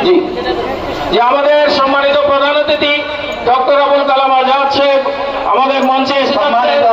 জি জি আমাদের সম্মানিত প্রধান অতিথি ডক্টর আবুল কালাম আজাদ সাহেব আমাদের মঞ্চে এসে সম্মানিত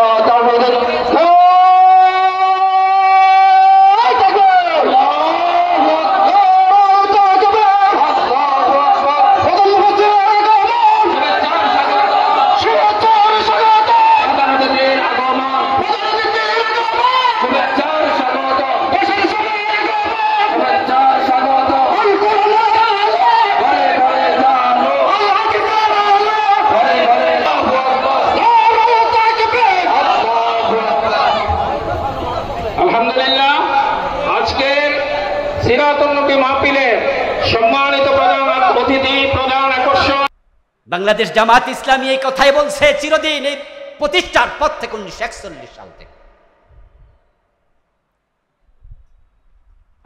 বাংলাদেশ জামাত ইসলামী এই কথাই বলছে চিরদিন, এই প্রতিষ্ঠার পর থেকে 1941 সাল থেকে।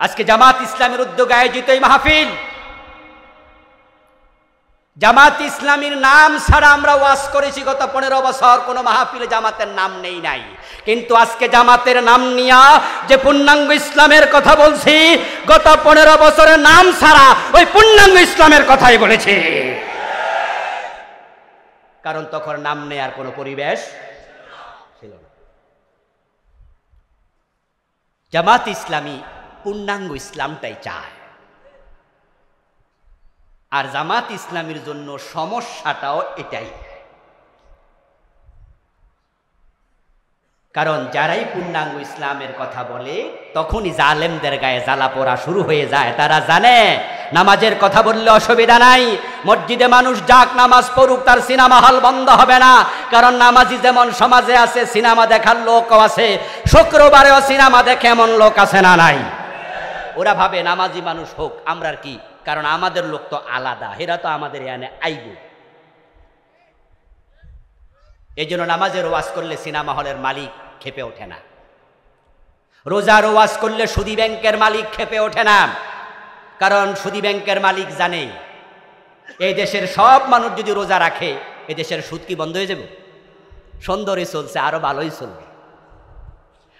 আজকে জামাত ইসলামের উদ্যোগে আয়োজিত এই মাহফিল, জামাত ইসলামীর নাম ছাড়া আমরা ওয়াজ করেছি গত 15 বছর, কোনো মাহফিলে জামাতের নাম নেই নাই, কিন্তু আজকে জামাতের নাম নিয়া যে পূর্ণাঙ্গ ইসলামের কথা বলছি, গত 15 বছরের নাম ছাড়া ওই পূর্ণাঙ্গ ইসলামের কথাই বলেছি, কারণ তখন নাম নেয়ার কোনো পরিবেশ ছিল না। জামাত ইসলামী পূর্ণাঙ্গ ইসলামটাই চায়, আর জামাত ইসলামীর জন্য সমস্যাটাও এটাই, কারণ যারাই পূর্ণাঙ্গ ইসলামের কথা বলে তখনই জালেমদের গায়ে জ্বালা পোড়া শুরু হয়ে যায়। তারা জানে নামাজের কথা বললে অসুবিধা নাই, মসজিদে মানুষ যাক নামাজ পড়ুক, তার সিনেমা হল বন্ধ হবে না, কারণ নামাজি যেমন সমাজে আছে সিনেমা দেখার লোকও আছে, শুক্রবারেও সিনেমা দেখে এমন লোক আছে না নাই? ওরা ভাবে নামাজি মানুষ হোক, আমরা কি, কারণ আমাদের লোক তো আলাদা, এরা তো আমাদের এখানে আইব। এই জন্য নামাজের ওয়াজ করলে সিনেমা হলের মালিক খেপে ওঠে না, রোজার ওয়াজ করলে সুদী ব্যাংকের মালিক খেপে ওঠে না, কারণ সুদী ব্যাংকের মালিক জানে এই দেশের সব মানুষ যদি রোজা রাখে এই দেশের সুদ কি বন্ধ হয়ে যাবে? সুন্দরই চলছে, আরো ভালোই চলবে,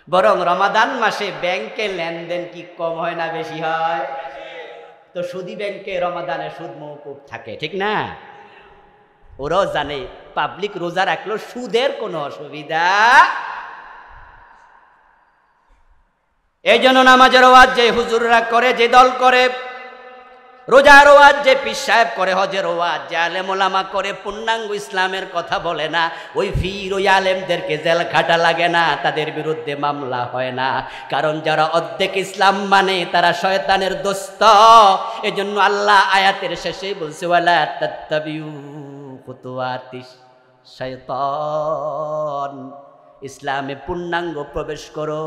বরং রমাদান মাসে ব্যাংকে লেনদেন কি কম হয় না বেশি হয়? তো সুদী ব্যাংকে রমাদানে সুদ মওকুফ থাকে, ঠিক না? ওরাও জানে পাবলিক রোজা রাখলো সুদের কোনো অসুবিধা। এই জন্য নামাজের ওয়াজ যে হুজুররা করে, যে দল করে, রোজার ওয়াজ যে পীর সাহেব করে, হজের ওয়াজ যে আলেম ওলামা করে, পূর্ণাঙ্গ ইসলামের কথা বলে না, ওই পীর ওই আলেমদেরকে জেল খাটা লাগে না, তাদের বিরুদ্ধে মামলা হয় না, কারণ যারা অর্ধেক ইসলাম মানে তারা শয়তানের দোস্ত। এজন্য আল্লাহ আয়াতের শেষে বলছে ওয়ালা তাত্তাবিউ খুতুওয়াতিশ শাইতান, ইসলামে পূর্ণাঙ্গ প্রবেশ করো,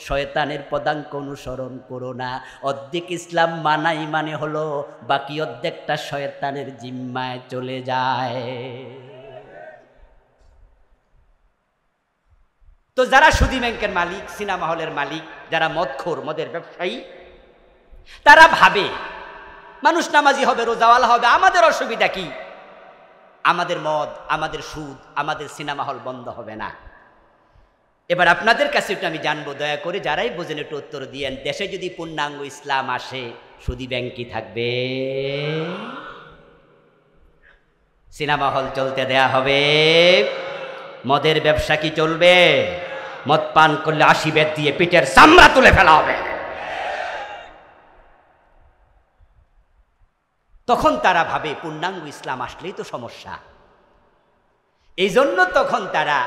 শয়তানের পদাঙ্ক অনুসরণ করো না। অর্ধেক ইসলাম মানাই মানে হলো বাকি অর্ধেকটা শয়তানের জিম্মায় চলে যায়। তো যারা সুদী ব্যাংকের মালিক, সিনেমা হলের মালিক, যারা মদখোর, মদের ব্যবসায়ী, তারা ভাবে মানুষ নামাজি হবে, রোজাওয়ালা হবে, আমাদের অসুবিধা কি? আমাদের মদ, আমাদের সুদ, আমাদের সিনেমা হল বন্ধ হবে না। এবার আপনাদের কাছে একটু আমি জানবো, দয়া করে যারাই বোঝেন একটু উত্তর দিয়েন, দেশে যদি পূর্ণাঙ্গ ইসলাম আসে সুদী ব্যাংক কি থাকবে? সিনেমা হল চলতে দেয়া হবে? মদের ব্যবসা কি চলবে? মদ পান করলে 80 বেত দিয়ে পিঠের চামড়া তুলে ফেলা হবে। তখন তারা ভাবে পূর্ণাঙ্গ ইসলাম আসলেই তো সমস্যা, এই জন্য তখন তারা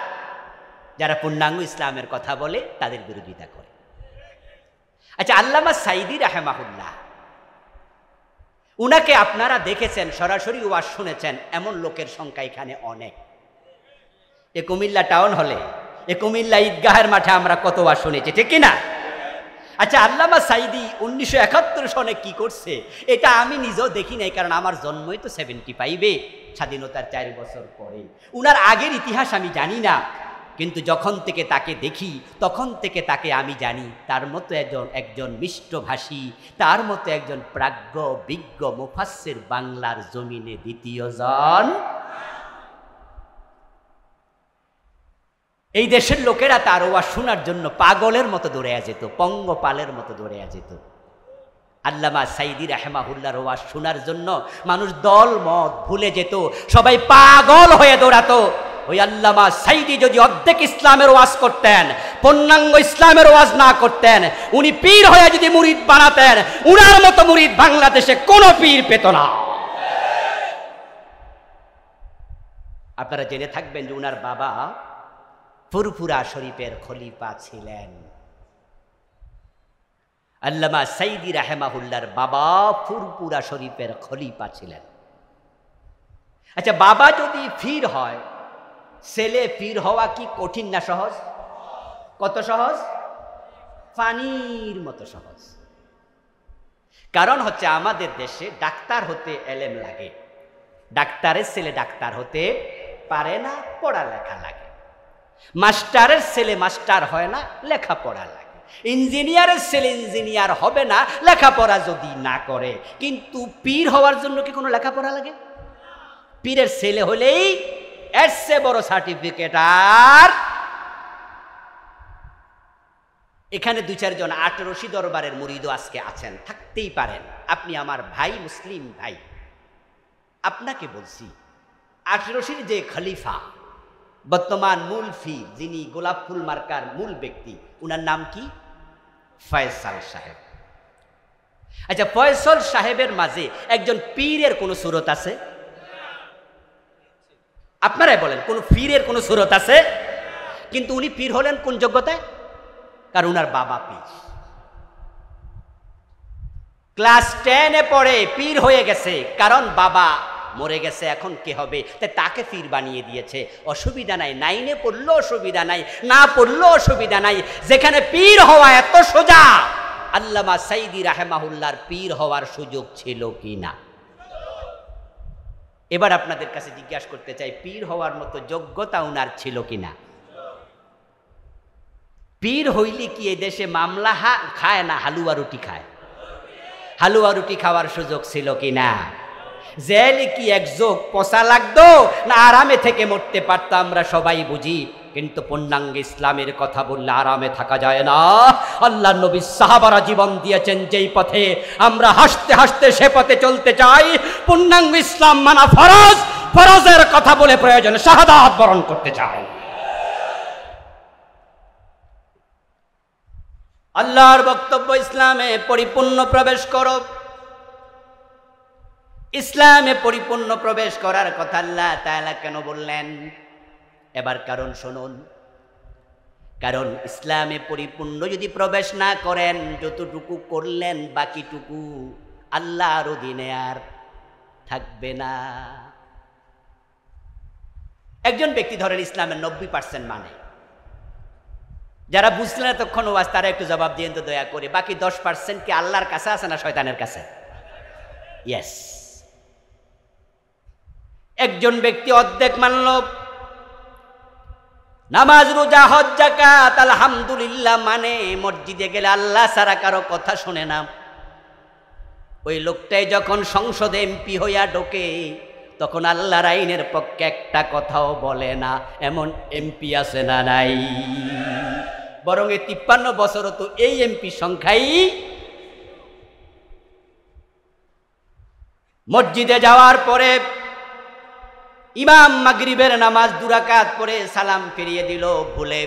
যারা পূর্ণাঙ্গ ইসলামের কথা বলে তাদের বিরোধিতা করে। আচ্ছা, আল্লামা সাইদি রাহেমাহুল্লাহ, উনাকে আপনারা দেখেছেন, সরাসরি ওয়াজ শুনেছেন, এমন লোকের সংখ্যা এখানে অনেক। এ কুমিল্লা টাউন হলে, এ কুমিল্লা ঈদগাহের মাঠে আমরা কত ওয়াজ শুনেছি, ঠিক কিনা? আচ্ছা, আল্লামা সাইদি 1971 সনে কি করছে এটা আমি নিজেও দেখি নাই, কারণ আমার জন্মই তো 75-এ, স্বাধীনতার 4 বছর পরে। উনার আগের ইতিহাস আমি জানি না, কিন্তু যখন থেকে তাকে দেখি তখন থেকে তাকে আমি জানি তার মতো একজন মিষ্টভাষী, তার মতো একজন প্রাজ্ঞ বিজ্ঞ মুফাসসির বাংলার জমিনে দ্বিতীয় জন। এই দেশের লোকেরা তার ওয়াজ শোনার জন্য পাগলের মতো দৌড়ে যেত, পঙ্গপালের মতো দৌড়ে যেত। আল্লামা সাইদি রাহমাহুল্লাহর ওয়াজ শোনার জন্য মানুষ দল মত ভুলে যেত, সবাই পাগল হয়ে দৌড়াতো। ওই আল্লামা সাইদি যদি অর্ধেক ইসলামের ওয়াজ করতেন, পূর্ণাঙ্গ ইসলামের ওয়াজ না করতেন, উনি পীর হয়ে যদি মুরিদ বানাতেন, উনার মতো মুরিদ বাংলাদেশে কোনো পীর পেত না। আপনারা জেনে থাকবেন যে উনার বাবা ফুরফুরা শরীফের খলিফা ছিলেন। আল্লামা সাইদি রাহমাহুল্লাহর বাবা ফুরফুরা শরীফের খলিফা ছিলেন। আচ্ছা, বাবা যদি পীর হয়, ছেলে পীর হওয়া কি কঠিন না সহজ? কত সহজ? পানির মতো সহজ। কারণ হচ্ছে আমাদের দেশে ডাক্তার হতে এলেম লাগে, ডাক্তারের ছেলে ডাক্তার হতে পারে না, পড়ালেখা লাগে। মাস্টারের ছেলে মাস্টার হয় না, লেখাপড়া লাগে। ইঞ্জিনিয়ারের ছেলে ইঞ্জিনিয়ার হবে না লেখাপড়া যদি না করে। কিন্তু পীর হওয়ার জন্য কি কোনো লেখাপড়া লাগে? পীরের ছেলে হলেই এর চেয়ে বড় সার্টিফিকেট আর এখানে ২-৪ জন ৮ দরবারের মুরিদও আজকে আছেন, থাকতেই পারেন। আপনি আমার ভাই, মুসলিম ভাই, আপনাকে বলছি ৮ যে খলিফা, বর্তমান মূল পীর, যিনি গোলাপ ফুল মার্কার মূল ব্যক্তি, উনার নাম কি? ফয়সাল সাহেব। আচ্ছা, ফয়সাল সাহেবের মাঝে একজন পীরের কোন সুরত আছে? আপনারাই বলেন, কোন পীরের কোন সুরত আছে? কিন্তু উনি পীর হলেন কোন যোগ্যতায়? কারণ উনার বাবা পীর। ক্লাস 10-এ পড়ে পীর হয়ে গেছে, কারণ বাবা মরে গেছে, এখন কে হবে? তাই তাকে পীর বানিয়ে দিয়েছে। অসুবিধা নাই, 9-এ পড়লো অসুবিধা নাই, না পড়লো অসুবিধা নাই। যেখানে পীর হওয়া এত সোজা, আল্লামা সাইদি রাহমাহুল্লাহর পীর হওয়ার সুযোগ ছিল কি না? এবার আপনাদের কাছে জিজ্ঞাসা করতে চাই, পীর হওয়ার মতো যোগ্যতা উনার ছিল কিনা? পীর হইলে কি এই দেশে মামলা খায় না হালুয়া রুটি খায়? হালুয়া রুটি খাওয়ার সুযোগ ছিল কিনা? জেলে কি এক যোগ পচা লাগতো না আরামে থেকে মরতে পারতো? আমরা সবাই বুঝি, কিন্তু পূর্ণাঙ্গ ইসলামের কথা বললে আরামে থাকা যায় না। আল্লাহ নবী সাহাবারা জীবন দিয়েছেন যেই পথে, আমরা হাসতে হাসতে সে পথে চলতে চাই। পূর্ণাঙ্গ ইসলাম মানা ফরজ, ফরজের কথা বলে প্রয়োজনে শাহাদাত বরণ করতে চাই। আল্লাহর বক্তব্য, ইসলামে পরিপূর্ণ প্রবেশ করো। ইসলামে পরিপূর্ণ প্রবেশ করার কথা আল্লাহ তাআলা কেন বললেন? এবার কারণ শুনুন। কারণ ইসলামে পরিপূর্ণ যদি প্রবেশ না করেন, যতটুকু করলেন বাকিটুকু আল্লাহর অধীনে আর থাকবে না। একজন ব্যক্তি ধরেন ইসলামের 90% মানে, যারা বুঝলেন এতক্ষণ ওয়াজ, তারা একটু জবাব দিয়েন তো দয়া করে। বাকি 10% কি আল্লাহর কাছে আছে না শয়তানের কাছে? ইয়েস। একজন ব্যক্তি অর্ধেক মানল, নামাজ রোজা হজ যাকাত আলহামদুলিল্লাহ মানে, মসজিদে গেলে আল্লাহ ছাড়া কারো কথা শুনে না। ওই লোকটাই যখন সংসদে এমপি হইয়া ঢোকে, তখন আল্লাহর আইনের পক্ষে একটা কথাও বলে না। এমন এমপি আছে না নাই? বরং এই 53 বছরও তো এই এমপি সংখ্যাই। মসজিদে যাওয়ার পরে ইমাম মাগরিবের নামাজ 2 রাকাত পড়ে সালাম ফিরিয়ে দিল ভুলে।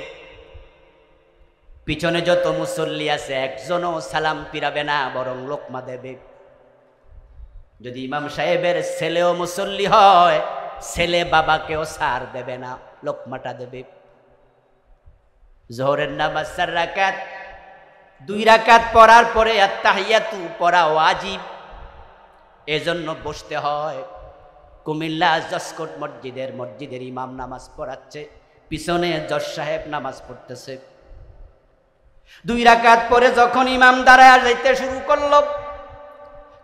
পিছনে যত মুসল্লি আছে একজনও সালাম ফিরাবে না, বরং লোকমা দেবে। যদি ইমাম সাহেবের ছেলেও মুসল্লি হয়, ছেলে বাবাকেও সার দেবে না, লোকমাটা দেবে। জোহরের নামাজ 4 রাকাত, 2 রাকাত পড়ার পরে আত্তাহিয়াতু পড়া ওয়াজিব, এজন্য বসতে হয়। কুমিল্লা জসকোট মসজিদের ইমাম নামাজ পড়াচ্ছে, পিছনে জজ সাহেব নামাজ পড়তেছে। 2 রাকাত পরে যখন ইমাম দাঁড়ায় যাইতে শুরু করলো,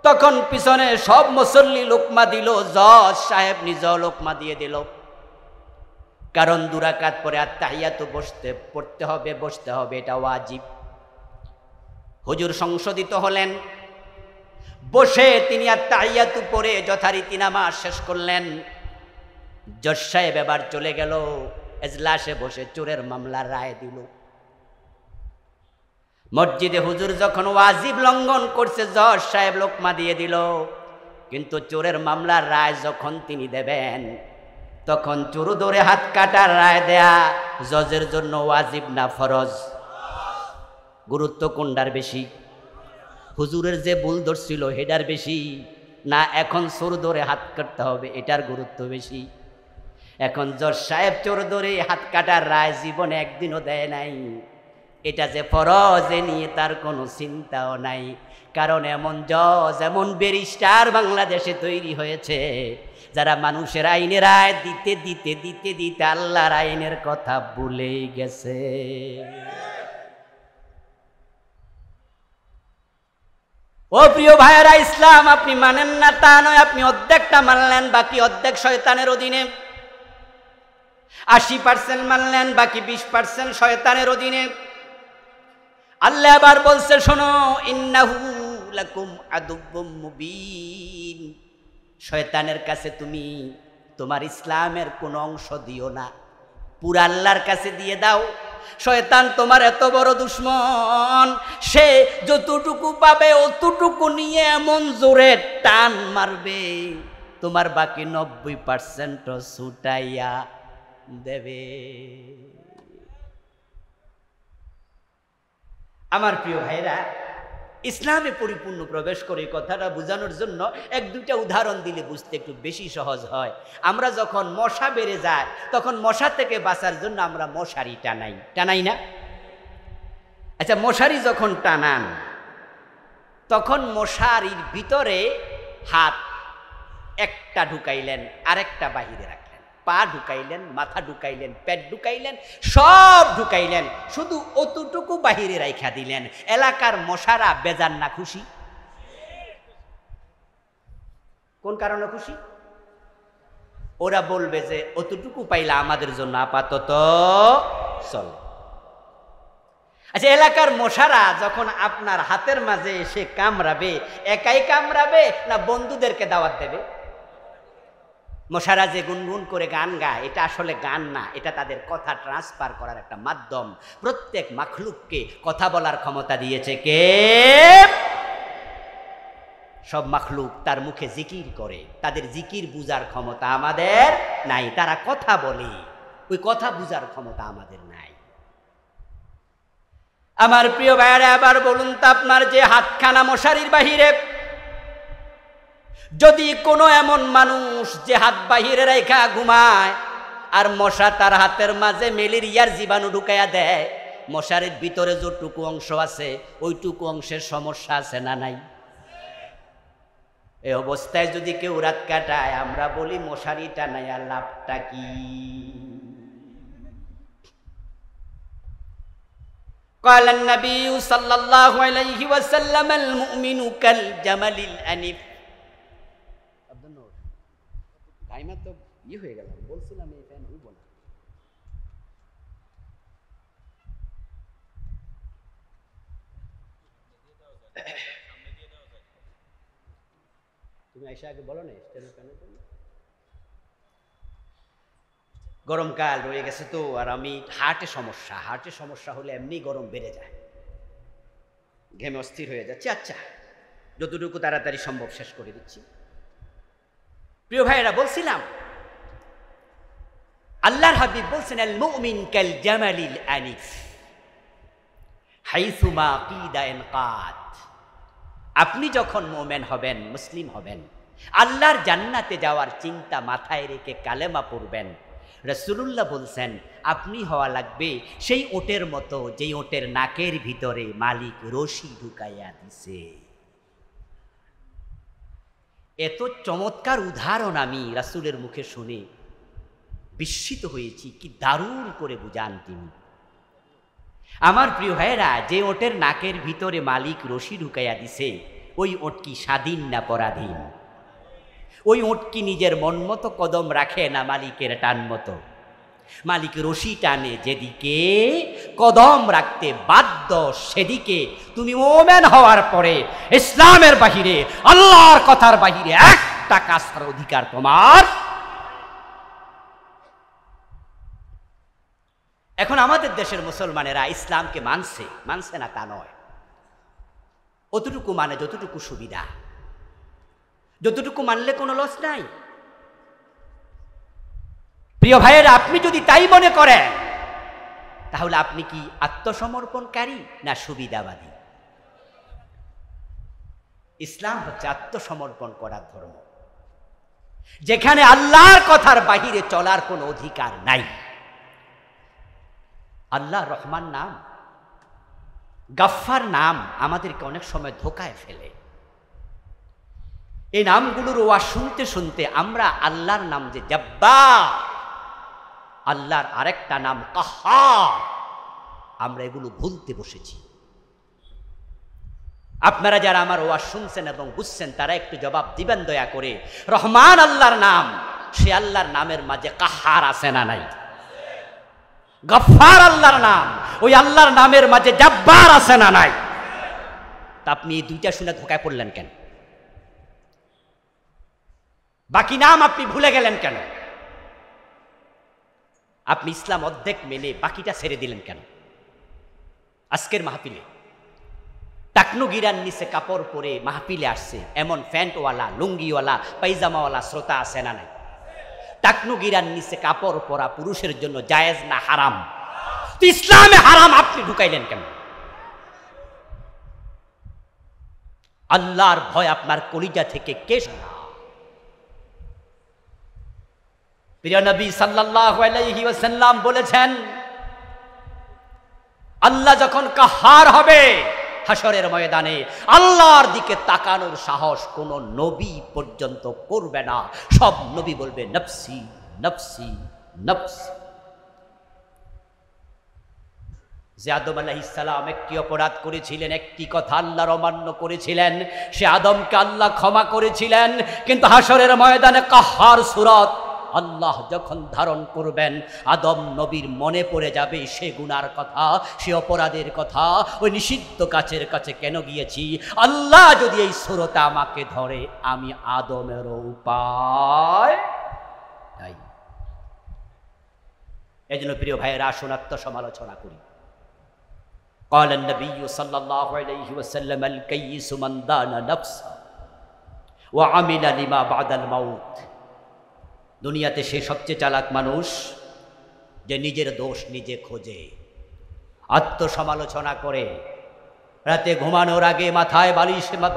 তখন পিছনে সব মুসল্লি লোকমা দিল, জজ সাহেব নিজেও লোকমা দিয়ে দিল। কারণ 2 রাকাত পরে আত্তাহিয়াতু পড়তে হবে, বসতে হবে, এটা ওয়াজিব। হুজুর সংশোধিত হলেন, বসে তিনি আত্তাহিয়াতু পড়ে যথারীতি নামাজ শেষ করলেন। জজ সাহেব এবার চলে গেল, এজলাসে বসে চোরের মামলার রায় দিল। মসজিদে হুজুর যখন ওয়াজিব লঙ্ঘন করছে, জজ সাহেব লোকমা দিয়ে দিল, কিন্তু চোরের মামলার রায় যখন তিনি দেবেন, তখন চোর ধরে হাত কাটার রায় দেয়া জজের জন্য ওয়াজিব না ফরজ? গুরুত্ব কোনটার বেশি? হুজুরের যে ভুল ধরছিল হেডার বেশি, না এখন চোর ধরে হাত কাটতে হবে এটার গুরুত্ব বেশি? এখন জজ সাহেব চোর ধরে হাত কাটার রায় জীবনে একদিনও দেয় নাই, এটা যে ফরজ এ নিয়ে তার কোনো চিন্তাও নাই। কারণ এমন জজ, এমন ব্যারিস্টার বাংলাদেশে তৈরি হয়েছে যারা মানুষের আইনের রায় দিতে দিতে দিতে দিতে আল্লাহর আইনের কথা ভুলেই গেছে। ও প্রিয় ভাইয়েরা, ইসলাম আপনি মানেন না তা নয়, আপনি অর্ধেকটা মানলেন, বাকি অর্ধেক শয়তানের অধীনে। 80% মানলেন, বাকি 20% শয়তানের অধীনে। আল্লাহ আবার বলছে, শোনো, ইন্নাহু লাকুম আদুব্বুম মুবিন, শয়তানের কাছে তুমি তোমার ইসলামের কোনো অংশ দিও না, পুরা আল্লাহর কাছে দিয়ে দাও। শয়তান তোমার এত বড় দুশ্মন, সে যতটুকু পাবে অতটুকু নিয়ে এমন জোরে টান মারবে, তোমার বাকি 90% ছুটাইয়া দেবে। আমার প্রিয় ভাইরা, ইসলামে পরিপূর্ণ প্রবেশ করে এই কথাটা বোঝানোর জন্য এক দুইটা উদাহরণ দিলে বুঝতে একটু বেশি সহজ হয়। আমরা যখন মশা বেড়ে যায়, তখন মশা থেকে বাঁচার জন্য আমরা মশারি টানাই না? আচ্ছা, মশারি যখন টানান, তখন মশারির ভিতরে হাত একটা ঢুকাইলেন, আরেকটা বাহিরে রাখলেন, পা ঢুকাইলেন, মাথা ঢুকাইলেন, পেট ঢুকাইলেন, সব ঢুকাইলেন, শুধু অতটুকু বাহিরে রাইখা দিলেন। এলাকার মশারা বেজান না খুশি? কোন কারণে খুশি? ওরা বলবে যে অতটুকু পাইলে আমাদের জন্য আপাতত চলে। আচ্ছা, এলাকার মশারা যখন আপনার হাতের মাঝে এসে কামড়াবে, একাই কামড়াবে না বন্ধুদেরকে দাওয়াত দেবে? মশারা যে গুনগুন করে গান গায়, এটা আসলে গান না, এটা তাদের কথা ট্রান্সফার করার একটা মাধ্যম। প্রত্যেক মাখলুককে কথা বলার ক্ষমতা দিয়েছে কে? সব মাখলুক তার মুখে জিকির করে, তাদের জিকির বুঝার ক্ষমতা আমাদের নাই। তারা কথা বলে, ওই কথা বুঝার ক্ষমতা আমাদের নাই। আমার প্রিয় ভাইরা, আবার বলুন তো, আপনার যে হাতখানা মশারির বাহিরে, যদি কোনো এমন মানুষ যে হাত বাহিরে রেখা ঘুমায় আর মশা তার হাতের মাঝে ম্যালেরিয়ার জীবাণু ঢুকাইয়া দেয়, মশারির ভিতরে যতটুকু অংশ আছে ওইটুকু অংশের সমস্যা আছে না নাই? এই অবস্থায় যদি কেউ রাত কাটায়, আমরা বলি মশারি টানাইয়া লাভটা কি? قال النبي صلى الله عليه وسلم المؤمن كالجمل الأنف। টাইমার তো হয়ে গেল, বলছিলাম এই ফ্যান উঠবো না। তুমি আইসা আগে বলো না স্ট্যান্ড ফ্যানের জন্য। গরমকাল রয়ে গেছে তো, আর আমি হার্টে সমস্যা হলে এমনি গরম বেড়ে যায়, ঘেমে অস্থির হয়ে যাচ্ছে। আচ্ছা, যতটুকু তাড়াতাড়ি সম্ভব শেষ করে দিচ্ছি। প্রিয় ভাইয়েরা, বলছিলাম আল্লাহর হাবিব বলছেন, আল মুমিন কাল জামালিল আনিফ হাইসুমা কিদা ইনকাদ। আপনি যখন মুমিন হবেন, মুসলিম হবেন, আল্লাহর জান্নাতে যাওয়ার চিন্তা মাথায় রেখে কালেমা পড়বেন, রাসূলুল্লাহ বলছেন আপনি হওয়া লাগবে সেই ওটের মতো, যেই ওটের নাকের ভিতরে মালিক রশি ঢুকাইয়া দিছে। এত চমৎকার উদাহরণ আমি রাসূলের মুখে শুনে বিস্মিত হয়েছি, কি দারুণ করে বুঝান তিনি। আমার প্রিয় ভাইয়েরা, যে ওটের নাকের ভিতরে মালিক রশি ঢুকাইয়া দিছে, ওই ওট কি স্বাধীন না পরাধীন? ওই ওট কি নিজের মন মতো কদম রাখে না মালিকের টান মতো? মালিক রশি টানে যেদিকে, কদম রাখতে বাধ্য সেদিকে। তুমি মুমিন হওয়ার পরে ইসলামের বাহিরে, আল্লাহর কথার বাহিরে একটা কাজ করার অধিকার তোমার। এখন আমাদের দেশের মুসলমানেরা ইসলামকে মানছে না তা নয়, অতটুকু মানে যতটুকু সুবিধা, যতটুকু মানলে কোনো লস নাই। প্রিয় ভাইয়েরা, আপনি যদি তাই মনে করেন তাহলে আপনি কি আত্মসমর্পণকারী না সুবিধাবাদী? ইসলাম হচ্ছে আত্মসমর্পণ করার ধর্ম, যেখানে আল্লাহর কথার বাহিরে চলার কোনো অধিকার নাই। আল্লাহ রহমান নাম, গাফফার নাম আমাদেরকে অনেক সময় ধোকায় ফেলে। এই নামগুলোর ওয়াজ শুনতে শুনতে আমরা আল্লাহর নাম যে জব্বার, আল্লাহর আরেকটা নাম কাহ্হার, আমরা এগুলো ভুলতে বসেছি। আপনারা যারা আমার ওয়াজ শুনছেন এবং বুঝছেন তারা একটু জবাব দিবেন দয়া করে। রহমান আল্লাহর নাম, সে আল্লাহর নামের মাঝে কাহ্হার আছে না নাই? গফফার আল্লাহর নাম, ওই আল্লাহর নামের মাঝে জব্বার আছে না নাই? তা আপনি এই দুইটা শুনে ধোকায় পড়লেন কেন? বাকি নাম আপনি ভুলে গেলেন কেন? আপনি ইসলাম অর্ধেক মেনে বাকিটা ছেড়ে দিলেন কেন? আজকের মাহফিলে টাকনু গিরার নিচে কাপড় পরে মাহফিলে আসছে এমন প্যান্টওয়ালা, লুঙ্গিওয়ালা, পায়জামাওয়ালা শ্রোতা আছে না নাই? টাকনু গিরার নিচে কাপড় পরা পুরুষের জন্য জায়েজ না হারাম? তো ইসলামে হারাম আপনি ঢুকাইলেন কেন? আল্লাহর ভয় আপনার কলিজা থেকে কে? প্রিয় নবী সাল্লাল্লাহু আলাইহি ওয়াসাল্লাম বলেছেন, আল্লাহ যখন কাহ্হার হবে হাসরের ময়দানে, আল্লাহর দিকে তাকানোর সাহস কোন নবী পর্যন্ত করবে না। সব নবী বলবে নফসি নফসি নফসি। যে আদম আলাইহিস সালাম একটি অপরাধ করেছিলেন, একটি কথা আল্লাহর অমান্য করেছিলেন, সে আদমকে আল্লাহ ক্ষমা করেছিলেন। কিন্তু হাসরের ময়দানে কাহ্হার সূরত আল্লাহ যখন ধারণ করবেন, আদম নবীর মনে পড়ে যাবে সে গুনার কথা, সে অপরাধের কথা, ওই নিষিদ্ধ গাছের কাছে কেন গিয়েছি। আল্লাহ যদি এই সূরতে আমাকে ধরে, আমি আদমের উপায় নাই। এই জন্য প্রিয় ভাইয়েরা, আসুন আত্মসমালোচনা করি। قال النبي صلى الله عليه وسلم الكيس من دان نفسه وعمل لما بعد الموت। দুনিয়াতে সে সবচেয়ে চালাক মানুষ যে নিজের দোষ নিজে খোঁজে, আত্মসমালোচনা করে, রাতে ঘুমানোর আগে মাথায়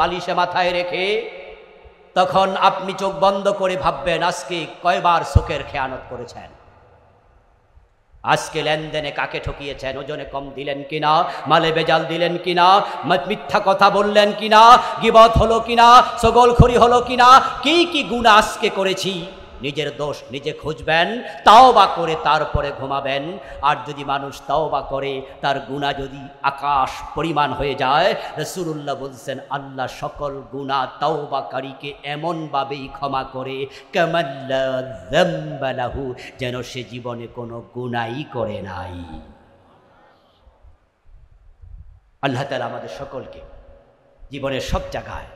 বালিশে মাথায় রেখে তখন আপনি চোখ বন্ধ করে ভাববেন আজকে কয়বার চোখের খেয়ানত করেছেন, আজকে লেনদেনে কাকে ঠকিয়েছেন, ওজনে কম দিলেন কিনা, মালে বেজাল দিলেন কিনা, মিথ্যা কথা বললেন কিনা, গীবত হলো কিনা, ছগলখড়ি হলো কিনা, কি কি গুনাহ আজকে করেছি। নিজের দোষ নিজে খুঁজবেন, তাওবা করে তারপরে ঘুমাবেন। আর যদি মানুষ তাওবা করে, তার গুনাহ যদি আকাশ পরিমাণ হয়ে যায়, রাসূলুল্লাহ বলছেন আল্লাহ সকল গুনাহ তাওবাকারীকে এমনভাবেই ক্ষমা করে কামাল্লা যামবা লাহু, যেন সে জীবনে কোনো গুনাহই করে নাই। আল্লাহ তাআলা আমাদের সকলকে জীবনের সব জায়গায়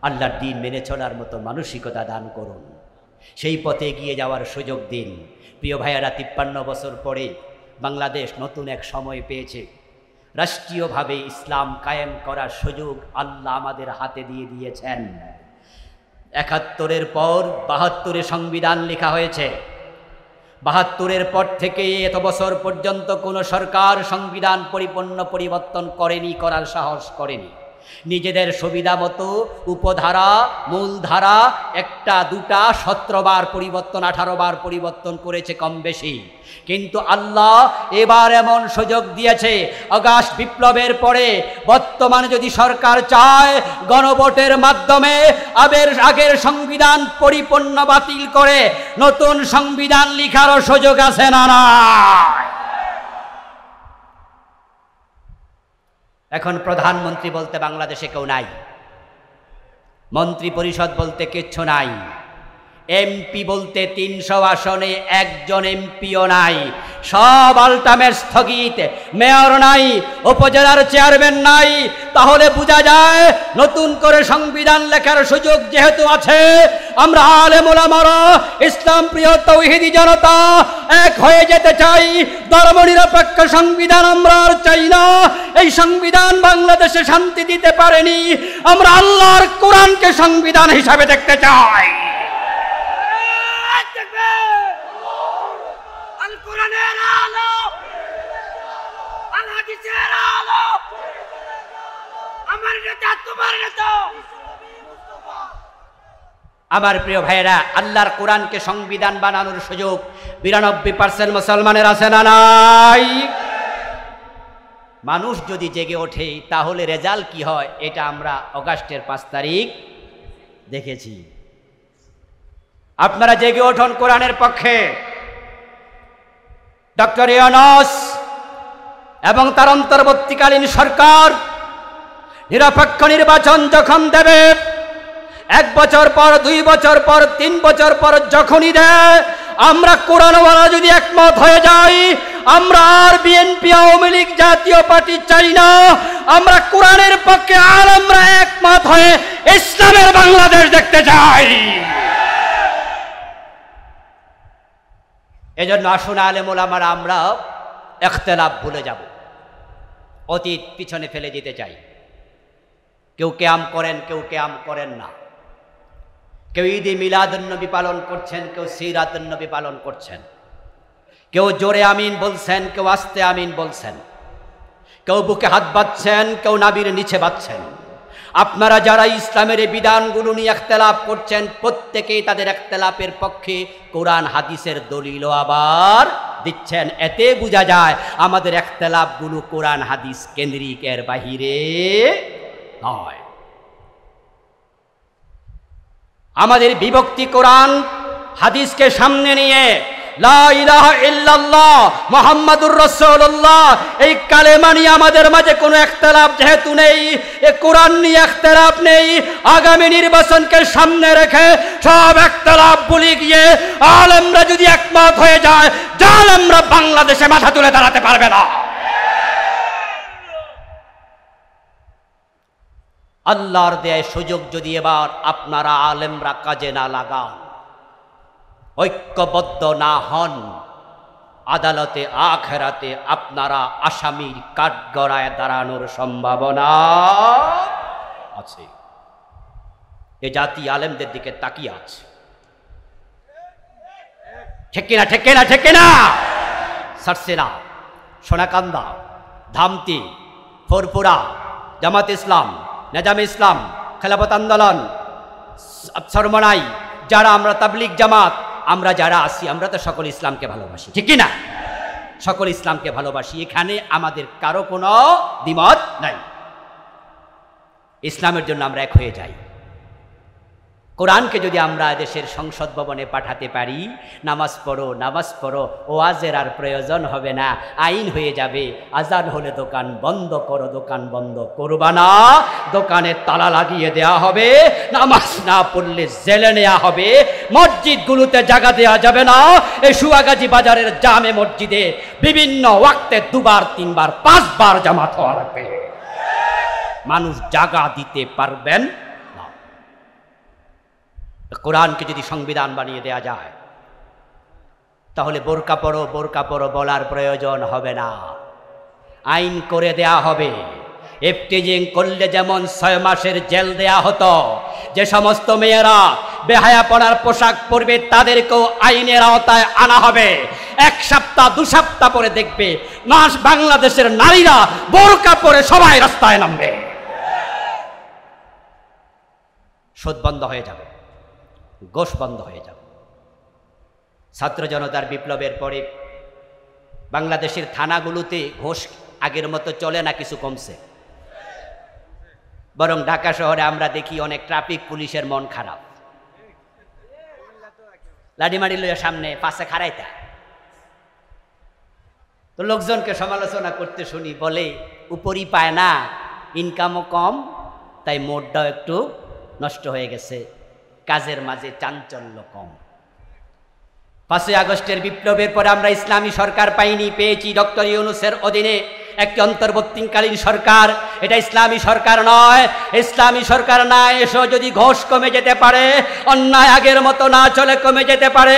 আল্লাহর দ্বীন মেনে চলার মতো মানসিকতা দান করুন, সেই পথে এগিয়ে যাওয়ার সুযোগ দিন। প্রিয় ভাইয়েরা, 53 বছর পরে বাংলাদেশ নতুন এক সময় পেয়েছে। রাষ্ট্রীয়ভাবে ইসলাম কায়েম করার সুযোগ আল্লাহ আমাদের হাতে দিয়ে দিয়েছেন। 71-এর পর 72-এ সংবিধান লেখা হয়েছে। 72-এর পর থেকে এত বছর পর্যন্ত কোনো সরকার সংবিধান পরিপূর্ণ পরিবর্তন করেনি, করার সাহস করেনি। নিজেদের সুবিধা মতো উপধারা, মূলধারা 1-2টা 17 বার পরিবর্তন, 18 বার পরিবর্তন করেছে কম বেশি। কিন্তু আল্লাহ এবার এমন সুযোগ দিয়েছে, আগস্ট বিপ্লবের পরে বর্তমানে যদি সরকার চায় গণভোটের মাধ্যমে আগের সংবিধান পরিপূর্ণ বাতিল করে নতুন সংবিধান লেখারও সুযোগ আছে না? এখন প্রধানমন্ত্রী বলতে বাংলাদেশে কেউ নাই, মন্ত্রী পরিষদ বলতে কিচ্ছু নাই। এমপি বলতে 300 আসনে একজন এমপিও নাই, সব আলটামেট স্থগিত, মেয়র নাই, উপজেলার চেয়ারম্যান নাই। তাহলে বোঝা যায় নতুন করে সংবিধান লেখার সুযোগ যেহেতু আছে, আমরা আলেম ওলামারা ইসলাম প্রিয় তৌহিদি জনতা এক হয়ে যেতে চাই। ধর্মনিরপেক্ষ সংবিধান আমরা আর চাই না। এই সংবিধান বাংলাদেশে শান্তি দিতে পারেনি, আমরা আল্লাহর কোরআনকে সংবিধান হিসাবে দেখতে চাই। আমার প্রিয় ভাইয়েরা, আল্লাহর কোরআনকে সংবিধান বানানোর সুযোগ 92% মুসলমানের আছে না নাই? মানুষ যদি জেগে ওঠে তাহলে রেজাল্ট কি হয় এটা আমরা অগাস্টের 5 তারিখ দেখেছি। আপনারা জেগে ওঠুন কোরআনের পক্ষে। ডক্টর ইউনূস এবং তার অন্তর্বর্তীকালীন সরকার নিরপেক্ষ নির্বাচন যখন দেবে, 1 বছর পর, 2 বছর পর, 3 বছর পর যখনই দেয়, আমরা কোরআনওয়ালা যদি একমত হয়ে যাই, আমরা আর বিএনপি আওয়ামী লীগ জাতীয় পার্টি চাই না। আমরা কোরআনের পক্ষে আলেমরা একমত হয়ে ইসলামের বাংলাদেশ দেখতে চাই। এজন্য আসুন আলেম ওলামারা আমরা ইখতিলাফ ভুলে যাব, অতীত পিছনে ফেলে দিতে চাই। কেউ কিয়াম করেন, কেউ কিয়াম করেন না। কেউ ঈদে মিলাদুন্নবী পালন করছেন, কেউ সিরাতুন্নবী পালন করছেন। কেউ জোরে আমিন বলছেন, কেউ আস্তে আমিন বলছেন। কেউ বুকে হাত বাঁধছেন, কেউ নাভির নিচে বাঁধছেন। আপনারা যারা ইসলামের এই বিধানগুলো নিয়ে ইখতিলাফ করছেন, প্রত্যেকেই তাদের ইখতিলাফের পক্ষে কোরআন হাদিসের দলিলও আবার দিচ্ছেন। এতে বোঝা যায় আমাদের ইখতিলাফগুলো কোরআন হাদিস কেন্দ্রিক, এর বাহিরে নয়। আমাদের বিভক্তি কোরআন হাদিসকে সামনে নিয়ে লা ইলাহা ইল্লাল্লাহ মুহাম্মাদুর রাসূলুল্লাহ এই কালেমা নিয়ে আমাদের মাঝে কোনো ইখতিলাফ যেহেতু নেই, এই কোরআন নিয়ে ইখতিলাফ নেই, আগামী নির্বাচনকে সামনে রেখে সব ইখতিলাফ ভুলে গিয়ে আলেমরা যদি একমত হয়ে যায়, জালেমরা বাংলাদেশে মাথা তুলে দাঁড়াতে পারবে না। আল্লাহর দেয় সুযোগ যদি এবার আপনারা আলেমরা কাজে না লাগান, ঐক্যবদ্ধ না হন, আদালতে আখিরাতে আপনারা আসামির কাঠগড়ায় দাঁড়ানোর সম্ভাবনা আছে। এ জাতি আলেমদের দিকে তাকিয়ে আছে। ঠিক কিনা, ঠিক কিনা, ঠিক কিনা? সারসেনা, সোনাকান্দা, ধামতি, ফরপুরা, জামাত ইসলাম, নেজাম ইসলাম, খেলাফত আন্দোলন, সরমনাই, যারা আমরা তাবলিগ জামাত, আমরা যারা আছি, আমরা তো সকল ইসলামকে ভালোবাসি, ঠিক কিনা? সকল ইসলামকে ভালোবাসি, এখানে আমাদের কারো কোনো দ্বিমত নাই। ইসলামের জন্য আমরা এক হয়ে যাই। কোরআনকে যদি আমরা দেশের সংসদ ভবনে পাঠাতে পারি, নামাজ পড়ো, নামাজ পড়ো, ওয়াজের আর প্রয়োজন হবে না, আইন হয়ে যাবে। আজান হলে দোকান বন্ধ করো, দোকান বন্ধ করবা না, দোকানে তালা লাগিয়ে দেয়া হবে, নামাজ না পড়লে জেলে নেওয়া হবে, মসজিদগুলোতে জায়গা দেওয়া যাবে না। এই সুয়াগাজী বাজারের জামে মসজিদে বিভিন্ন ওয়াক্তে 2 বার 3 বার 5 বার জামাত হওয়া লাগবে। মানুষ জায়গা দিতে পারবেন না। কোরআনকে যদি সংবিধান বানিয়ে দেয়া যায়, তাহলে বোরকা পরো, বোরকা পরো বলার প্রয়োজন হবে না, আইন করে দেয়া হবে। ইফতিজিং করলে যেমন 6 মাসের জেল দেয়া হতো, যে সমস্ত মেয়েরা বেহায়াপনার পোশাক পরবে তাদেরকেও আইনের আওতায় আনা হবে। 1 সপ্তাহ 2 সপ্তাহ পরে দেখবে বাংলাদেশের নারীরা বোরকা পরে সবাই রাস্তায় নামবে। সুদ বন্ধ হয়ে যাবে, ঘোষ বন্ধ হয়ে যাবে। ছাত্র জনতার বিপ্লবের পরে বাংলাদেশের থানাগুলোতে ঘোষ আগের মতো চলে না, কিছু কমছে। বরং ঢাকা শহরে আমরা দেখি অনেক ট্রাফিক পুলিশের মন খারাপ, লাঠিমারি লইয়া সামনে পাশে খাড়াইতা। তো লোকজনকে সমালোচনা করতে শুনি, বলে উপরই পায় না, ইনকামও কম, তাই মোডটাও একটু নষ্ট হয়ে গেছে। কাজের মাঝে চাঞ্চল্য কম। 5ই আগস্টের বিপ্লবের পরে আমরা ইসলামী সরকার পাইনি, পেয়েছি ডক্টর ইউনূসের অধীনে একটি অন্তর্বর্তীকালীন সরকার। এটা ইসলামী সরকার নয়। ইসলামী সরকার না এসো যদি ঘোষ কমে যেতে পারে, অন্যায় আগের মতো না চলে কমে যেতে পারে।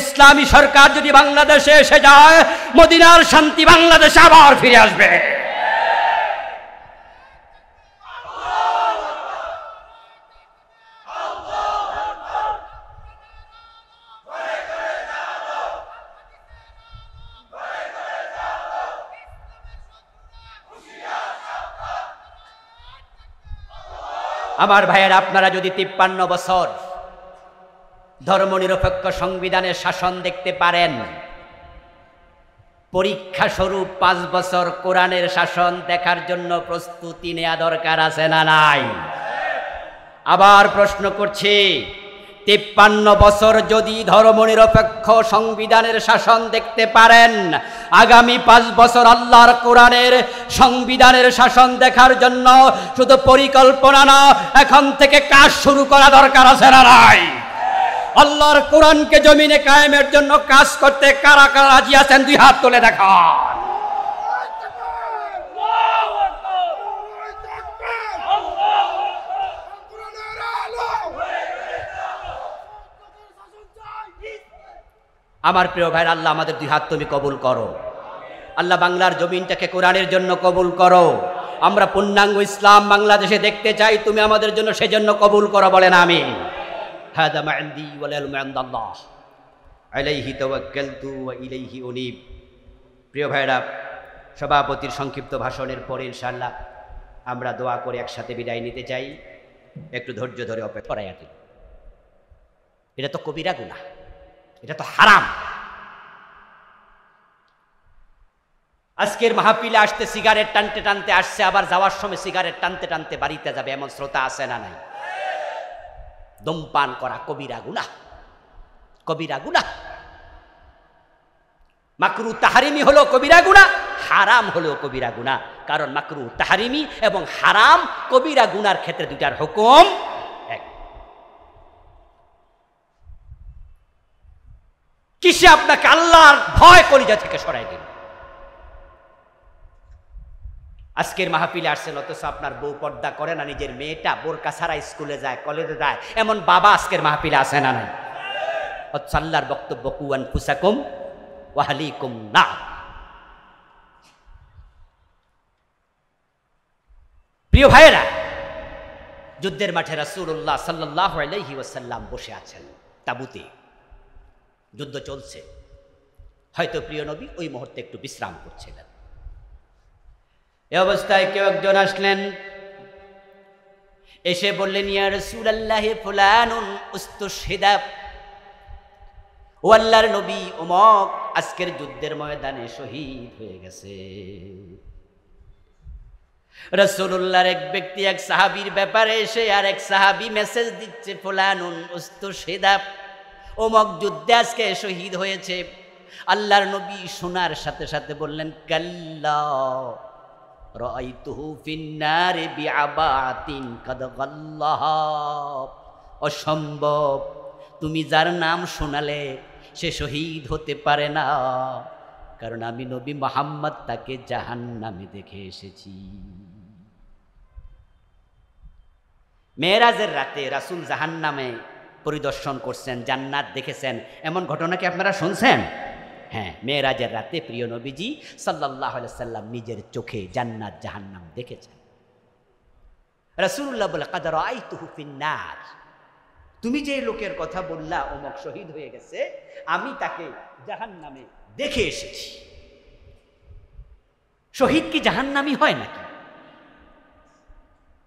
ইসলামী সরকার যদি বাংলাদেশে এসে যায়, মদিনার শান্তি বাংলাদেশে আবার ফিরে আসবে। আমার ভাইয়ের, আপনারা যদি 53 বছর ধর্মনিরপেক্ষ সংবিধানের শাসন দেখতে পারেন, পরীক্ষা স্বরূপ 5 বছর কোরআনের শাসন দেখার জন্য প্রস্তুতি নেওয়া দরকার আছে না নাই? আবার প্রশ্ন করছি, 53 বছর যদি ধর্মনিরপেক্ষ সংবিধানের শাসন দেখতে পারেন, আগামী 5 বছর আল্লাহর কোরআনের সংবিধানের শাসন দেখার জন্য শুধু পরিকল্পনা না, এখন থেকে কাজ শুরু করা দরকার আছে না নাই? আল্লাহর কোরআনকে জমিনে কায়েমের জন্য কাজ করতে কারা কারা রাজি আছেন? 2 হাত তুলে দেখান। আমার প্রিয় ভাইরা, আল্লাহ আমাদের 2 হাত তুমি কবুল করো। আল্লাহ বাংলার জমিনটাকে কোরআনের জন্য কবুল করো। আমরা পূর্ণাঙ্গ ইসলাম বাংলাদেশে দেখতে চাই, তুমি আমাদের জন্য সেজন্য কবুল করো, বলেন আমিন। হাদা মা ইনদি ওয়াল ইলমু ইনদাল্লাহ আলাইহি তাওয়াক্কালতু ওয়া ইলাইহি উনীব। প্রিয় ভাইরা, সভাপতির সংক্ষিপ্ত ভাষণের পরে ইনশাআল্লাহ আমরা দোয়া করে একসাথে বিদায় নিতে চাই। একটু ধৈর্য ধরে অপেক্ষা করাই। এটা তো কবিরা গুনাহ, এটা তো হারাম। আজকের মাহফিলে আসতে সিগারেট টানতে টানতে আসছে, আবার যাওয়ার সময় সিগারেট টানতে টানতে বাড়িতে যাবে, এমন শ্রোতা আছে না নাই? ধূমপান করা কবিরা গুনাহ, কবিরা গুনাহ। মাকরু তাহরিমি হলো কবিরা গুনাহ, হারাম হলো কবিরা গুনাহ। কারণ মাকরু তাহরিমি এবং হারাম কবিরা গুনার ক্ষেত্রে 2টার হুকুম এক। কিসে আপনাকে আল্লাহর ভয় কলিজা থেকে সরাই দিন? আজকের মাহফিলে আসছেন, অথচ আপনার বউ পর্দা করে না, নিজের মেয়েটা বোরকা ছাড়া স্কুলে যায়, কলেজে যায়, এমন বাবা আজকের মাহফিলে আসে না নাই? অথচ আল্লাহর বক্তব্য কু আনফুসাকুম ওয়া আহলিকুম নার। প্রিয় ভাইয়েরা, যুদ্ধের মাঠে রাসূলুল্লাহ সাল্লাল্লাহু আলাইহি ওয়াসাল্লাম বসে আছেন তাঁবুতে, যুদ্ধ চলছে। হয়তো প্রিয় নবী ওই মুহূর্তে একটু বিশ্রাম করছিলেন। এই অবস্থায় কেউ একজন আসলেন, এসে বললেন, ইয়া রাসূলুল্লাহ ফুলানুন উস্তুশহিদা, ও আল্লাহর নবী, অমুক আজকের যুদ্ধের ময়দানে শহীদ হয়ে গেছে। রাসূলুল্লাহর এক ব্যক্তি এক সাহাবীর ব্যাপারে এসে আর এক সাহাবী মেসেজ দিচ্ছে, ফুলানুন উস্তুশহিদা, অমুক যুদ্ধে আজকে শহীদ হয়েছে। আল্লাহর নবী শোনার সাথে সাথে বললেন, কাল্লা রাআইতুহু ফিন্নারি বিআবাতিন কাদ গাল্লাহা, অসম্ভব, তুমি যার নাম শোনালে সে শহীদ হতে পারে না, কারণ আমি নবী মুহাম্মদ তাকে জাহান্নামে দেখে এসেছি। মেরাজের রাতে রাসূল জাহান্নামে পরিদর্শন করছেন, জান্নাত দেখেছেন, এমন ঘটনা কি আপনারা শুনছেন? হ্যাঁ, মেরাজের রাতে প্রিয় নবীজি সাল্লাল্লাহু আলাইহি সাল্লাম নিজের চোখে জান্নাত জাহান্নাম দেখেছেন। রাসূলুল্লাহ বলে, কাদ রাআইতুহু ফিন্নার, তুমি যে লোকের কথা বললা অমুক শহীদ হয়ে গেছে, আমি তাকে জাহান্নামে দেখে এসেছি। শহীদ কি জাহান্নামী হয় নাকি?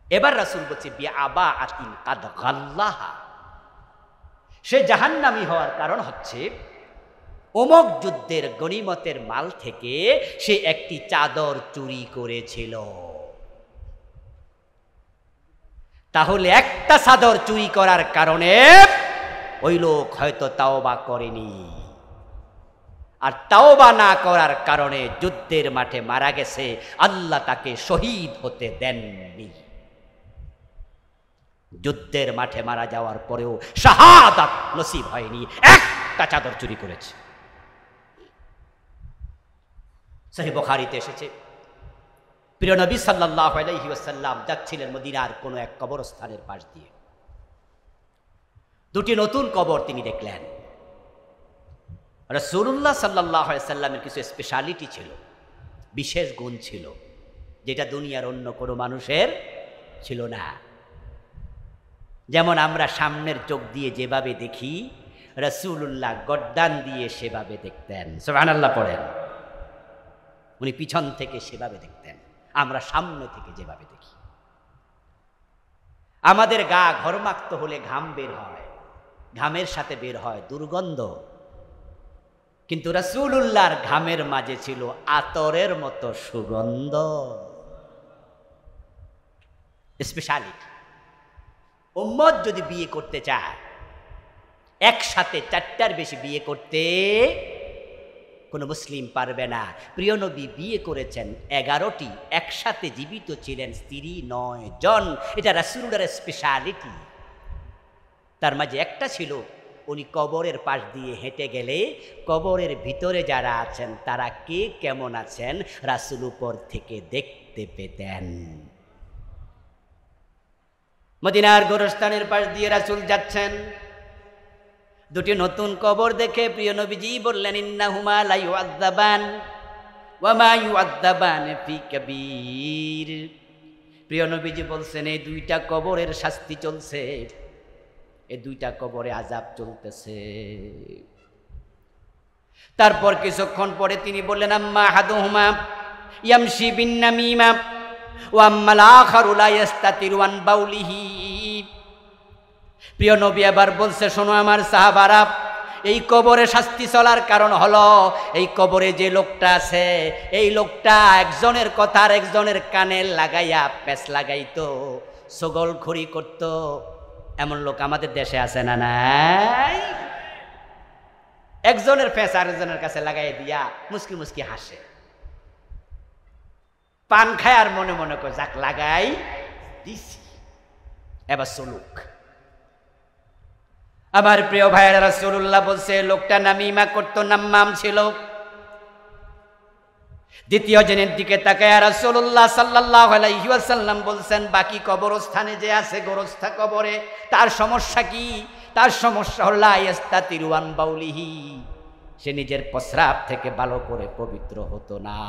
এবার রাসূল বলছে, বিআবাতিন কাদ গাল্লাহা, সে জাহান্নামী হওয়ার কারণ হচ্ছে অমুক যুদ্ধের গনিমতের মাল থেকে সে একটি চাদর চুরি করেছিল। তাহলে একটা চাদর চুরি করার কারণে ওই লোক হয়তো তাওবা করেনি, আর তাওবা না করার কারণে যুদ্ধের মাঠে মারা গেছে, আল্লাহ তাকে শহীদ হতে দেননি। যুদ্ধের মাঠে মারা যাওয়ার পরেও শাহাদাত নসিব হয়নি, একটা চাদর চুরি করেছে। সহিহ বুখারীতে এসেছে, প্রিয় নবী সাল্লাল্লাহু আলাইহি ওয়াসাল্লাম যাচ্ছিলেন মদিনার কোনো এক কবরস্থানের পাশ দিয়ে। দুটি নতুন কবর তিনি দেখলেন। রাসূলুল্লাহ সাল্লাল্লাহু আলাইহি ওয়াসাল্লামের কিছু স্পেশালিটি ছিল, বিশেষ গুণ ছিল, যেটা দুনিয়ার অন্য কোনো মানুষের ছিল না। যেমন আমরা সামনের চোখ দিয়ে যেভাবে দেখি, রাসূলুল্লাহ গর্দান দিয়ে সেভাবে দেখতেন। সুবহানাল্লাহ পড়েন। উনি পিছন থেকে সেভাবে দেখতেন, আমরা সামনে থেকে যেভাবে দেখি। আমাদের গা ঘর্মাক্ত হলে ঘাম বের হয়, ঘামের সাথে বের হয় দুর্গন্ধ, কিন্তু রাসূলুল্লাহর ঘামের মাঝে ছিল আতরের মতো সুগন্ধ। স্পেশালিটি। উম্মত যদি বিয়ে করতে চায়, একসাথে 4টার বেশি বিয়ে করতে কোনো মুসলিম পারবে না। প্রিয় নবী বিয়ে করেছেন 11টি, একসাথে জীবিত ছিলেন স্ত্রী 9 জন। এটা রাসূলুল্লাহর স্পেশালিটি। তার মাঝে একটা ছিল, উনি কবরের পাশ দিয়ে হেঁটে গেলে কবরের ভিতরে যারা আছেন তারা কে কেমন আছেন রাসূল উপর থেকে দেখতে পেতেন। মদিনার গোরস্থানের পাশ দিয়ে রাসূল যাচ্ছেন, দুটি নতুন কবর দেখে প্রিয় নবীজি বললেন, ইন্নাহুমা লা ইউআযাবান ওয়া মা ইউআযাবান ফি কাবীর। প্রিয় নবীজি বলছেন, এই দুইটা কবরের শাস্তি চলছে, এই দুইটা কবরে আযাব চলতেছে। তারপর কিছুক্ষণ পরে তিনি বললেন, আম্মা আহাদুহুমা ইয়ামশি বিন নামিমা ওয়া আম্মাল আখারু লা ইস্তাতিরু আন বাউলিহি। প্রিয় নবী এবার বলছে, শোনো আমার সাহাবারা, এই কবরে শাস্তি চলার কারণ হলো, এই কবরে যে লোকটা আছে, এই লোকটা একজনের কথা আর একজনের কানে লাগাইয়া পেঁচ লাগাইতো, ছগলখড়ি করত। এমন লোক আমাদের দেশে আছে না নাই? একজনের পেঁচ আরেকজনের কাছে লাগাই দিয়া মুস্কি মুস্কি হাসে, পান খায় আর মনে মনে করে যাক লাগাই দিছি, এবার চলুক। আমার প্রিয় ভাইয়েরা, রাসূলুল্লাহ বলছে লোকটা নামিমা করতো, নাম্মাম ছিল। দ্বিতীয় জনের দিকে তাকায় রাসূলুল্লাহ সাল্লাল্লাহু আলাইহি ওয়াসাল্লাম বলছেন, বাকি কবরস্থানে যে আছে গোরস্থা কবরে, তার সমস্যা কি? তার সমস্যা হলো ইস্তাতিরু আন বাউলিহি, সে নিজের প্রস্রাব থেকে ভালো করে পবিত্র হতো না।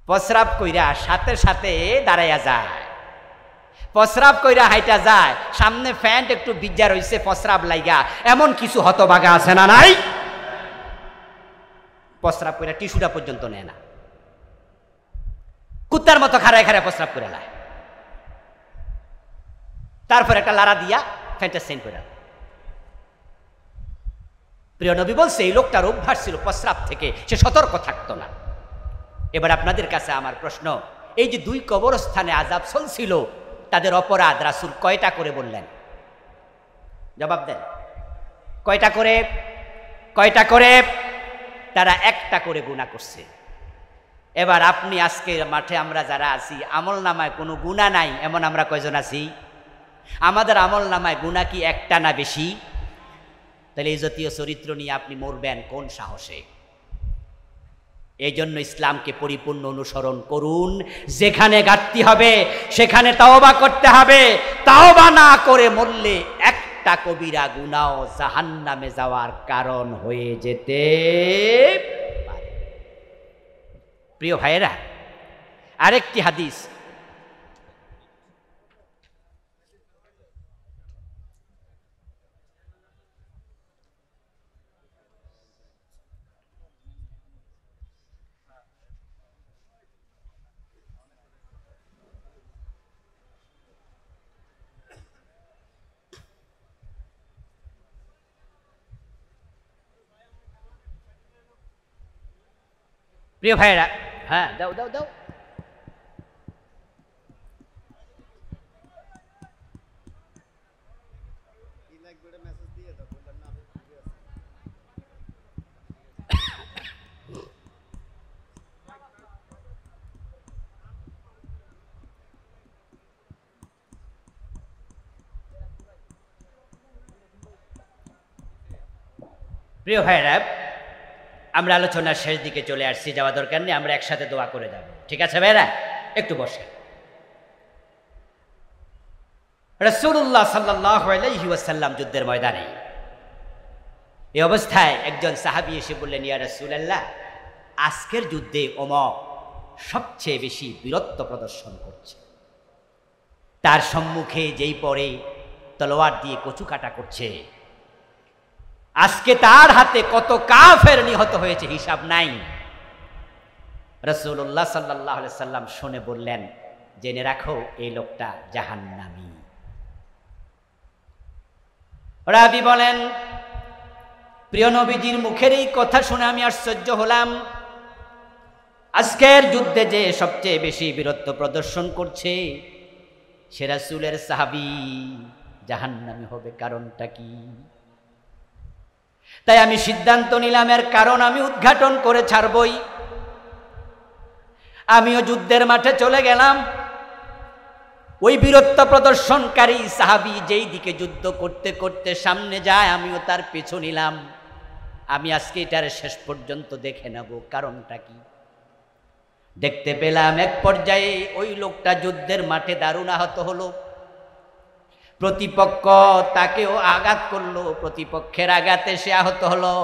প্রস্রাব কইরা সাথে সাথে দাঁড়াইয়া যায়, প্রস্রাব কইরা হাইটা যায়, সামনে প্যান্ট একটু ভিজা রইছে প্রস্রাব লাইগা, এমন কিছু হতভাগা আছে না নাই? প্রস্রাব কইরা টিস্যুটা পর্যন্ত নেয় না, কুত্তার মতো খাড়ায় খাড়ায় প্রস্রাব করে লায়, তারপর একটা লাড়া দিয়া প্যান্টটা সেন্ট করে। প্রিয় নবী বলছে, এই লোকটার অভ্যাস ছিল প্রস্রাব থেকে সে সতর্ক থাকতো না। এবার আপনাদের কাছে আমার প্রশ্ন, এই যে 2 কবরস্থানে আযাব চলছিল, তাদের অপরাধ রাসূল কয়টা করে বললেন? জবাব দেন, কয়টা করে? কয়টা করে? তারা একটা করে গুনাহ করছে। এবার আপনি আজকের মাঠে আমরা যারা আছি, আমল নামায় কোনো গুনাহ নাই এমন আমরা কয়জন আছি? আমাদের আমল নামায় গুনাহ কি একটা না বেশি? তাহলে এই জাতীয় চরিত্র নিয়ে আপনি মরবেন কোন সাহসে? এই জন্য ইসলামকে পরিপূর্ণ অনুসরণ করুন। যেখানে ঘাটতি হবে সেখানে তাওবা করতে হবে। তাওবা না করে মরলে একটা কবিরা গুনাহ জাহান্নামে যাওয়ার কারণ হয়ে যেতে পারে। প্রিয় ভাইয়েরা, আরেকটি হাদিস, প্রিয় ভাইয়েরা, হ্যাঁ দাও দাও দাও, প্রিয় ভাইরা, আমরা আলোচনার শেষ দিকে চলে আসছি, যাওয়া দরকার নেই, আমরা একসাথে দোয়া করে যাব, ঠিক আছে ভাইরা? একটু বসে। রাসূলুল্লাহ সাল্লাল্লাহু আলাইহি ওয়াসাল্লাম যুদ্ধের ময়দানে, এই অবস্থায় একজন সাহাবী এসে বললেন, ইয়া রাসূলুল্লাহ, আজকের যুদ্ধে ওমর সবচেয়ে বেশি বীরত্ব প্রদর্শন করছে, তার সম্মুখে যেই পরে তলোয়ার দিয়ে কচু কাটা করছে, আজকে তার হাতে কত কাফের নিহত হয়েছে হিসাব নাই। রাসূলুল্লাহ সাল্লাল্লাহু আলাইহি সাল্লাম শুনে বললেন, জেনে রাখো এই লোকটা জাহান্নামী। রাবী বলেন, প্রিয় নবীজির মুখের এই কথা শুনে আমি আশ্চর্য হলাম। আজকের যুদ্ধে যে সবচেয়ে বেশি বীরত্ব প্রদর্শন করছে সে রাসূলের সাহাবী, জাহান্নামী হবে, কারণটা কি? তাই আমি সিদ্ধান্ত নিলাম, এর কারণ আমি উদ্ঘাটন করে ছাড়বই। আমিও যুদ্ধের মাঠে চলে গেলাম। ওই বীরত্ব প্রদর্শনকারী সাহাবী যেই দিকে যুদ্ধ করতে করতে সামনে যায়, আমিও তার পিছু নিলাম। আমি আজকে এটার শেষ পর্যন্ত দেখে নেব কারণটা কি। দেখতে পেলাম এক পর্যায়ে ওই লোকটা যুদ্ধের মাঠে দারুণ আহত হলো। প্রতিপক্ষ তাকেও আঘাত করলো, প্রতিপক্ষের আঘাতে সে আহত হলো।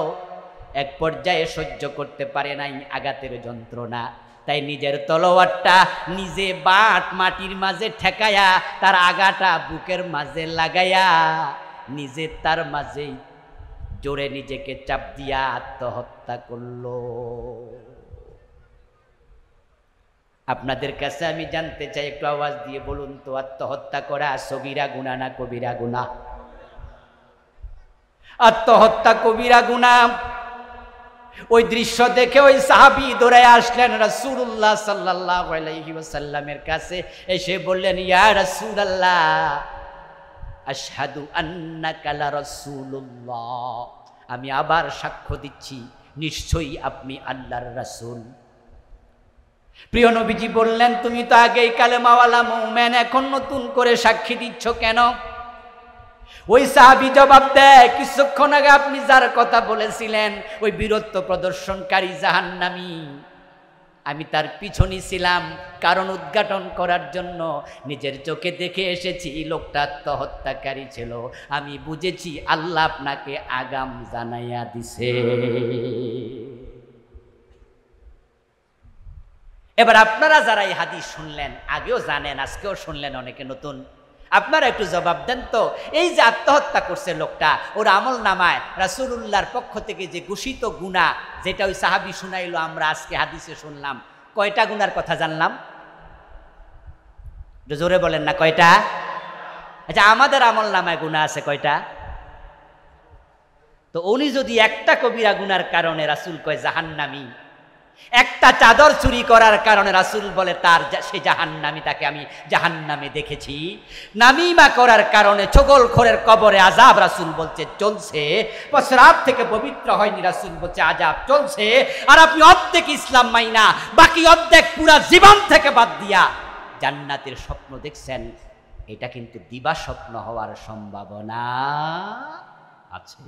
এক পর্যায়ে সহ্য করতে পারে নাই আঘাতের যন্ত্রণা, তাই নিজের তলোয়ারটা নিজে বাট মাটির মাঝে ঠেকায়া তার আঘাটা বুকের মাঝে লাগাইয়া নিজে তার মাঝেই জোরে নিজেকে চাপ দিয়া আত্মহত্যা করলো। আপনাদের কাছে আমি জানতে চাই, একটু আওয়াজ দিয়ে বলুন তো, আত্মহত্যা করা সগীরা গুনাহ না কবিরা গুনাহ? আত্মহত্যা কবিরা গুনাহ। ওই দৃশ্য দেখে ওই সাহাবী দৌড়ে আসলেন রাসূলুল্লাহ সাল্লাল্লাহু আলাইহি ওয়াসাল্লামের কাছে, এসে বললেন, ইয়া রাসূলুল্লাহ, আশহাদু আন্নাকা লা রাসূলুল্লাহ, আমি আবার সাক্ষ্য দিচ্ছি নিশ্চয়ই আপনি আল্লাহর রাসূল। প্রিয় নবীজি বললেন, তুমি তো আগেই কালেমাওয়ালা মুমিন, এখন নতুন করে সাক্ষী দিচ্ছ কেন? ওই সাহাবী জবাব দেয়, কিছুক্ষণ আগে আপনি যার কথা বলেছিলেন ওই বীরত্ব প্রদর্শনকারী জাহান্নামী, আমি তার পিছনে ছিলাম কারণ উদ্ঘাটন করার জন্য। নিজের চোখে দেখে এসেছি লোকটা আত্মহত্যাকারী ছিল। আমি বুঝেছি আল্লাহ আপনাকে আগাম জানাইয়া দিছে। এবার আপনারা যারা এই হাদিস শুনলেন, আগেও জানেন, আজকেও শুনলেন, অনেকে নতুন, আপনারা একটু জবাব দেন তো, এই যে আত্মহত্যা করছে লোকটা, ওর আমল নামায় রাসূলুল্লাহর পক্ষ থেকে যে ঘোষিত গুনাহ, যেটা ওই সাহাবী শুনাইলো, আমরা আজকে হাদিসে শুনলাম, কয়টা গুনার কথা জানলাম? জোরে বলেন না, কয়টা? আচ্ছা, আমাদের আমল নামায় গুনাহ আছে কয়টা? তো উনি যদি একটা কবিরা গুনার কারণে রাসূল কয় জাহান্নামী, একটা চাদর চুরি করার কারণে রাসূল বলে তার সে জাহান্নামী, তাকে আমি জাহান্নামে দেখেছি, নামিমা করার কারণে ছগলখোরের কবরে আযাব রাসূল বলছে চলছে, প্রস্রাব থেকে পবিত্র হয়নি রাসূল বলছে আযাব চলছে, আর আপনি অর্ধেক ইসলাম মাইনা বাকি অর্ধেক পুরা জীবন থেকে বাদ দিয়া জান্নাতের স্বপ্ন দেখছেন, এটা কিন্তু দিবা স্বপ্ন হওয়ার সম্ভাবনা আছে।